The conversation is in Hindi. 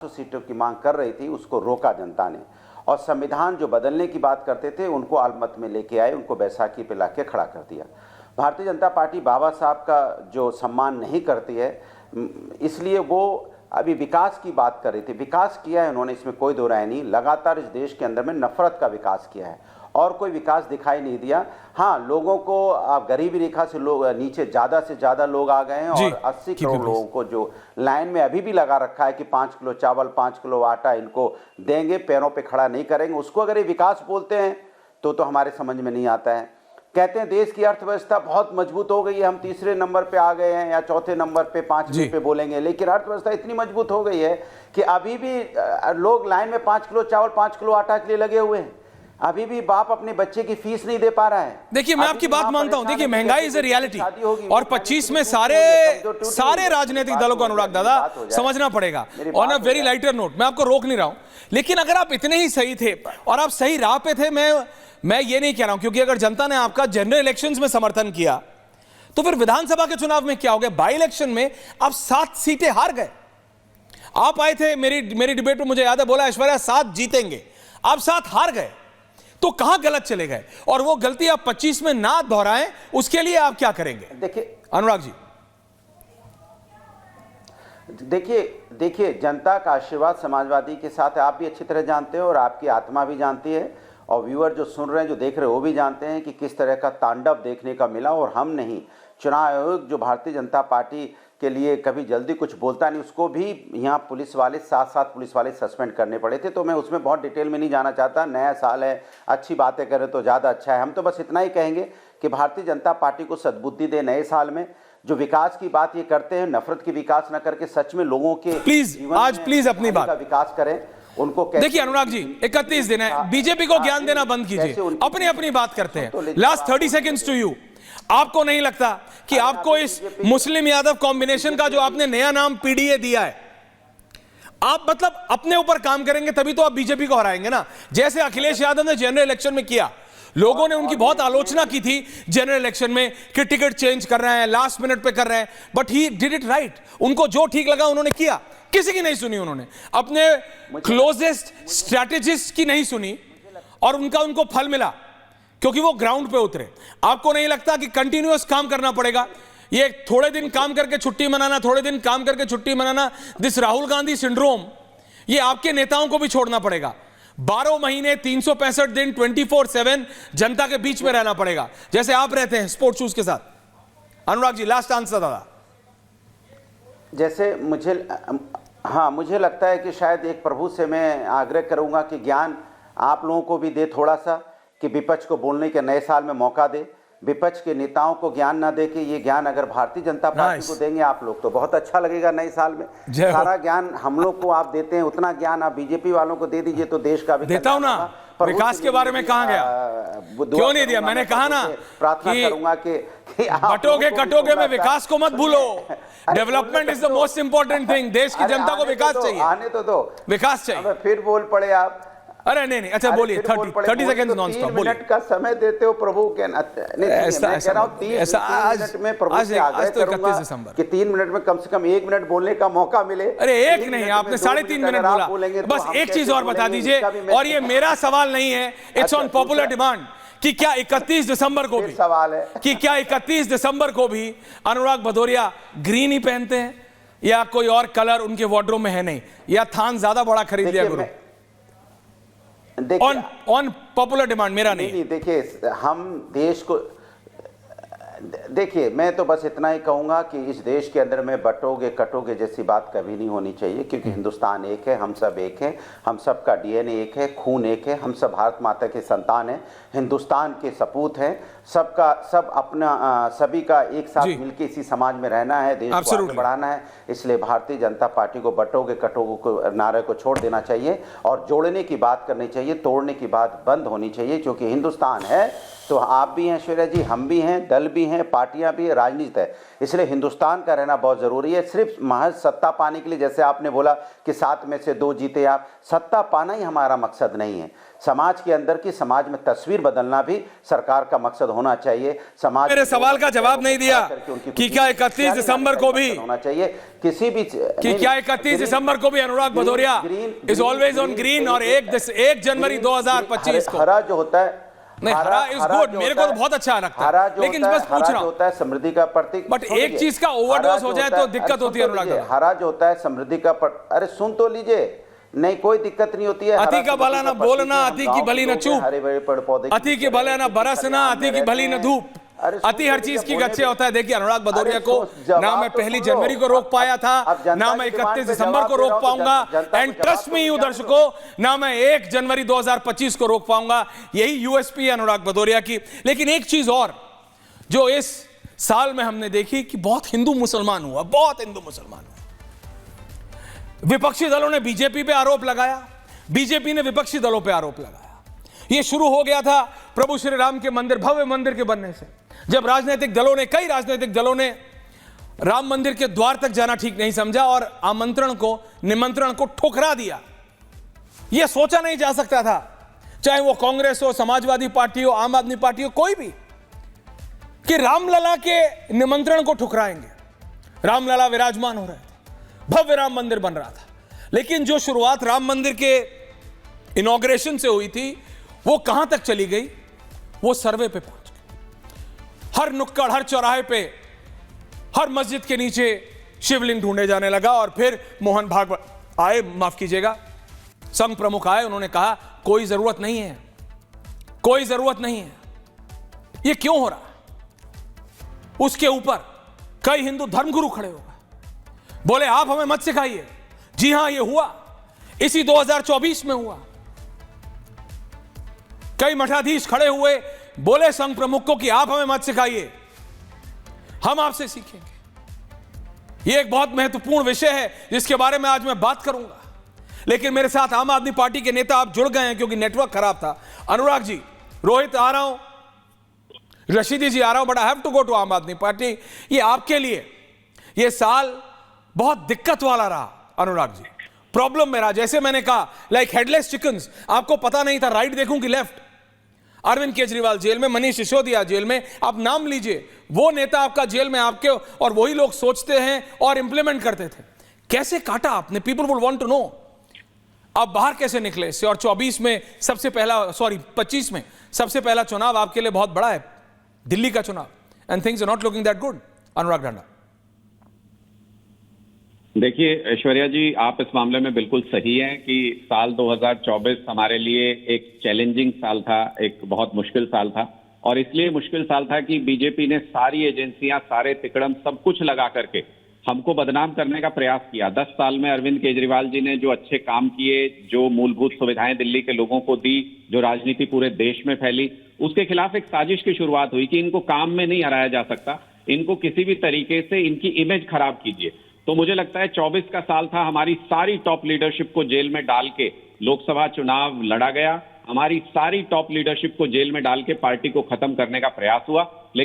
सीटों की मांग कर रही थी उसको रोका जनता ने, और संविधान जो बदलने की बात करते थे उनको अलमत में लेके आए, उनको बैसाखी पे लाके खड़ा कर दिया। भारतीय जनता पार्टी बाबा साहब का जो सम्मान नहीं करती है, इसलिए वो अभी विकास की बात कर रही थी। विकास किया है उन्होंने, इसमें कोई दो राय नहीं। लगातार इस देश के अंदर में नफरत का विकास किया है और कोई विकास दिखाई नहीं दिया। हाँ, लोगों को गरीबी रेखा से लोग नीचे ज़्यादा से ज़्यादा लोग आ गए हैं और 80 करोड़ लोगों को जो लाइन में अभी भी लगा रखा है कि 5 किलो चावल 5 किलो आटा इनको देंगे, पैरों पे खड़ा नहीं करेंगे, उसको अगर ये विकास बोलते हैं तो हमारे समझ में नहीं आता है। कहते हैं देश की अर्थव्यवस्था बहुत मजबूत हो गई है, हम तीसरे नंबर पे आ गए हैं या चौथे नंबर पे 5वें पे बोलेंगे, लेकिन अर्थव्यवस्था इतनी मजबूत हो गई है कि अभी भी लोग लाइन में 5 किलो चावल 5 किलो आटा के लिए लगे हुए हैं। अभी भी बाप अपने बच्चे की फीस नहीं दे पा रहा है। देखिए, मैं आपकी बात मानता हूं। देखिए, महंगाई इज अ रियलिटी और 25 में सारे राजनीतिक दलों को, अनुराग दादा, समझना पड़ेगा। On a very lighter note, मैं आपको रोक नहीं रहा हूं, लेकिन अगर आप इतने ही सही थे और आप सही राह पे थे, मैं ये नहीं कह रहा हूं, क्योंकि अगर जनता ने आपका जनरल इलेक्शंस में समर्थन किया तो फिर विधानसभा के चुनाव में क्या हो गया? बाई इलेक्शन में आप 7 सीटें हार गए। आप आए थे मेरी डिबेट में, मुझे याद है, बोला ऐश्वर्या 7 जीतेंगे, आप 7 हार गए, तो कहां गलत चले गए? और वो गलती आप 25 में ना दोहराएं, उसके लिए आप क्या करेंगे? देखिए अनुराग जी, देखिए जनता का आशीर्वाद समाजवादी के साथ आप भी अच्छी तरह जानते हो और आपकी आत्मा भी जानती है, और व्यूअर जो सुन रहे हैं, जो देख रहे हैं, वो भी जानते हैं कि किस तरह का तांडव देखने का मिला। और हम नहीं, चुनाव आयोग जो भारतीय जनता पार्टी के लिए कभी जल्दी कुछ बोलता नहीं, उसको भी यहाँ पुलिस वाले 7 पुलिस वाले सस्पेंड करने पड़े थे। तो मैं उसमें बहुत डिटेल में नहीं जाना चाहता। नया साल है, अच्छी बातें करें तो ज़्यादा अच्छा है। हम तो बस इतना ही कहेंगे कि भारतीय जनता पार्टी को सद्बुद्धि दे, नए साल में जो विकास की बात ये करते हैं, नफरत की विकास न करके सच में लोगों के प्लीज अपनी बात का विकास करें। उनको देखिए अनुराग जी, 31 दिन है, बीजेपी को ज्ञान देना बंद कीजिए, अपनी बात करते हैं। Last 30 seconds to you. आपको नहीं लगता कि आपको इस मुस्लिम यादव कॉम्बिनेशन का जो आपने नया नाम पीडीए दिया है, आप मतलब अपने ऊपर काम करेंगे तभी तो आप बीजेपी को हराएंगे ना? जैसे अखिलेश यादव ने जनरल इलेक्शन में किया, लोगों ने उनकी बहुत आलोचना की थी जनरल इलेक्शन में कि टिकट चेंज कर रहे हैं, लास्ट मिनट पे कर रहे हैं, but he did it right. उनको जो ठीक लगा उन्होंने किया, किसी की नहीं सुनी उन्होंने, अपने क्लोजेस्ट स्ट्रैटेजिस्ट की नहीं सुनी, और उनको फल मिला क्योंकि वो ग्राउंड पे उतरे। आपको नहीं लगता कि कंटिन्यूअस काम करना पड़ेगा? ये थोड़े दिन काम करके छुट्टी मनाना, थोड़े दिन काम करके छुट्टी मनाना, दिस राहुल गांधी सिंड्रोम, ये आपके नेताओं को भी छोड़ना पड़ेगा। 12 महीने 365 दिन 24/7 जनता के बीच में रहना पड़ेगा, जैसे आप रहते हैं स्पोर्ट्स शूज के साथ। अनुराग जी, लास्ट आंसर दादा। जैसे मुझे लगता है कि शायद एक प्रभु से मैं आग्रह करूंगा कि ज्ञान आप लोगों को भी दे थोड़ा सा, कि विपक्ष को बोलने के नए साल में मौका दे। विपक्ष के नेताओं को ज्ञान ना दे के ये ज्ञान अगर भारतीय जनता पार्टी को देंगे आप लोग तो बहुत अच्छा लगेगा नए साल में। सारा ज्ञान हम लोग को आप देते हैं, उतना ज्ञान आप बीजेपी वालों को दे दीजिए तो देश का भी देता हूं ना। विकास के बारे में कहा गया, क्यों नहीं दिया? मैंने कहा ना, प्रार्थना करूंगा कि बटोगे कटोगे में विकास को मत भूलो। Development is the most important thing. देश की जनता को विकास चाहिए, आने तो दो, विकास चाहिए। फिर बोल पड़े आप। अरे नहीं, अच्छा बोलिए। 30 सेकंड नॉन स्टॉप बोलिए। 3 मिनट का समय देते हो प्रभु के। मैं कह रहा हूं 30 मिनट में प्रभु से आग्रह करूंगा कि 3 मिनट में कम से कम 1 मिनट बोलने का मौका मिले। अरे एक नहीं, आपने 3.5 मिनट बोला। बस एक चीज और बता दीजिए, और ये मेरा सवाल नहीं है, इट्स ऑन पॉपुलर डिमांड, कि क्या 31 दिसंबर को भी सवाल है कि क्या 31 दिसंबर को भी अनुराग भदौरिया ग्रीन ही पहनते हैं या कोई और कलर उनके वार्डरोब में है नहीं, या थान ज्यादा बड़ा खरीद लिया गुरु? ऑन पॉपुलर डिमांड, मेरा नहीं। देखिए, हम देश को देखिए, मैं तो बस इतना ही कहूंगा कि इस देश के अंदर में बटोगे कटोगे जैसी बात कभी नहीं होनी चाहिए, क्योंकि हिंदुस्तान एक है, हम सब एक हैं, हम सब का डीएनए एक है, खून एक है, हम सब भारत माता के संतान हैं, हिंदुस्तान के सपूत हैं, सबका सब अपना सभी का एक साथ मिलकर इसी समाज में रहना है, देश को आगे बढ़ाना है। इसलिए भारतीय जनता पार्टी को बटोगे कटोगे को नारे को छोड़ देना चाहिए और जोड़ने की बात करनी चाहिए, तोड़ने की बात बंद होनी चाहिए, क्योंकि हिंदुस्तान है तो आप भी हैं ऐश्वर्या जी, हम भी हैं, दल भी हैं, पार्टियां भी है, राजनीति है। इसलिए हिंदुस्तान का रहना बहुत ज़रूरी है। सिर्फ महज सत्ता पाने के लिए, जैसे आपने बोला कि 7 में से 2 जीते आप, सत्ता पाना ही हमारा मकसद नहीं है। समाज के अंदर की, समाज में तस्वीर बदलना भी सरकार का मकसद होना चाहिए। समाज मेरे सवाल का जवाब नहीं दिया कि क्या 31 दिसंबर को भी होना चाहिए किसी भी, कि क्या 31 दिसंबर को भी Anurag Bhadauria is always on green और 1 जनवरी 2025 को हरा जो होता है, नहीं, हरा इज गुड, मेरे को तो बहुत अच्छा लगता है, लेकिन बस पूछ रहा हूं, होता है समृद्धि का प्रतीक। बट एक चीज का ओवरडोज हो जाए तो दिक्कत होती है अनुराग। हरा जो होता है समृद्धि का अरे सुन तो लीजिए, नहीं कोई दिक्कत नहीं होती है। अति का भला ना बोलना, अति की भली न चूप, हरे भरे पेड़ पौधे, अति के भला ना बरसना, अति की भली न धूप, अति हर चीज की गच्छे होता है। देखिए अनुराग भदौरिया को ना मैं 1 जनवरी को रोक पाया था, ना मैं 31 दिसंबर को रोक पाऊंगा, एंड ट्रस्ट मी यू दर्शकों, ना मैं 1 जनवरी 2025 को रोक पाऊंगा। यही यूएसपी है अनुराग भदौरिया की। लेकिन एक चीज और जो इस साल में हमने देखी कि बहुत हिंदू मुसलमान हुआ, बहुत हिंदू मुसलमान हुआ। विपक्षी दलों ने बीजेपी पे आरोप लगाया, बीजेपी ने विपक्षी दलों पे आरोप लगाया। यह शुरू हो गया था प्रभु श्री राम के मंदिर, भव्य मंदिर के बनने से, जब राजनीतिक दलों ने, कई राजनीतिक दलों ने राम मंदिर के द्वार तक जाना ठीक नहीं समझा और आमंत्रण को, निमंत्रण को ठुकरा दिया। यह सोचा नहीं जा सकता था, चाहे वो कांग्रेस हो, समाजवादी पार्टी हो, आम आदमी पार्टी हो, कोई भी, कि रामलला के निमंत्रण को ठुकराएंगे। रामलला विराजमान हो रहे थे, भव्य राम मंदिर बन रहा था, लेकिन जो शुरुआत राम मंदिर के इनॉग्रेशन से हुई थी वो कहां तक चली गई? वो सर्वे पे पहुंच गई। हर नुक्कड़, हर चौराहे पे, हर मस्जिद के नीचे शिवलिंग ढूंढे जाने लगा। और फिर मोहन भागवत आए, माफ कीजिएगा, संघ प्रमुख आए, उन्होंने कहा कोई जरूरत नहीं है, कोई जरूरत नहीं है। ये क्यों हो रहा? उसके ऊपर कई हिंदू धर्मगुरु खड़े हो गए, बोले आप हमें मत सिखाइए। जी हां, ये हुआ, इसी 2024 में हुआ। कई मठाधीश खड़े हुए, बोले संघ प्रमुख को कि आप हमें मत सिखाइए, हम आपसे सीखेंगे। यह एक बहुत महत्वपूर्ण विषय है जिसके बारे में आज मैं बात करूंगा। लेकिन मेरे साथ आम आदमी पार्टी के नेता आप जुड़ गए हैं क्योंकि नेटवर्क खराब था। अनुराग जी, रोहित आ रहा हूं, रशीदी जी आ रहा हूं, but I have to go to Aam Aadmi party. ये आपके लिए ये साल बहुत दिक्कत वाला रहा अनुराग जी, प्रॉब्लम में रहा। जैसे मैंने कहा, लाइक हेडलेस चिकन्स, आपको पता नहीं था राइट देखूं कि लेफ्ट। अरविंद केजरीवाल जेल में, मनीष सिसोदिया जेल में, आप नाम लीजिए, वो नेता आपका जेल में आपके, और वही लोग सोचते हैं और इंप्लीमेंट करते थे। कैसे काटा आपने? People would want to know. आप बाहर कैसे निकले इससे? और 24 में सबसे पहला, 25 में सबसे पहला चुनाव आपके लिए बहुत बड़ा है, दिल्ली का चुनाव, and things are not looking that good. Anurag Dhanda, देखिए ऐश्वर्या जी, आप इस मामले में बिल्कुल सही हैं कि साल 2024 हमारे लिए एक चैलेंजिंग साल था, एक बहुत मुश्किल साल था। और इसलिए मुश्किल साल था कि बीजेपी ने सारी एजेंसियां, सारे तिकड़म, सब कुछ लगा करके हमको बदनाम करने का प्रयास किया। 10 साल में अरविंद केजरीवाल जी ने जो अच्छे काम किए, जो मूलभूत सुविधाएं दिल्ली के लोगों को दी, जो राजनीति पूरे देश में फैली, उसके खिलाफ एक साजिश की शुरुआत हुई कि इनको काम में नहीं हराया जा सकता, इनको किसी भी तरीके से इनकी इमेज खराब कीजिए। तो मुझे लगता है 24 का साल था, हमारी सारी टॉप लीडरशिप को जेल में डाल के लोकसभा चुनाव लड़ा गया, हमारी सारी टॉप लीडरशिप को जेल में डाल के पार्टी को खत्म करने का प्रयास हुआ।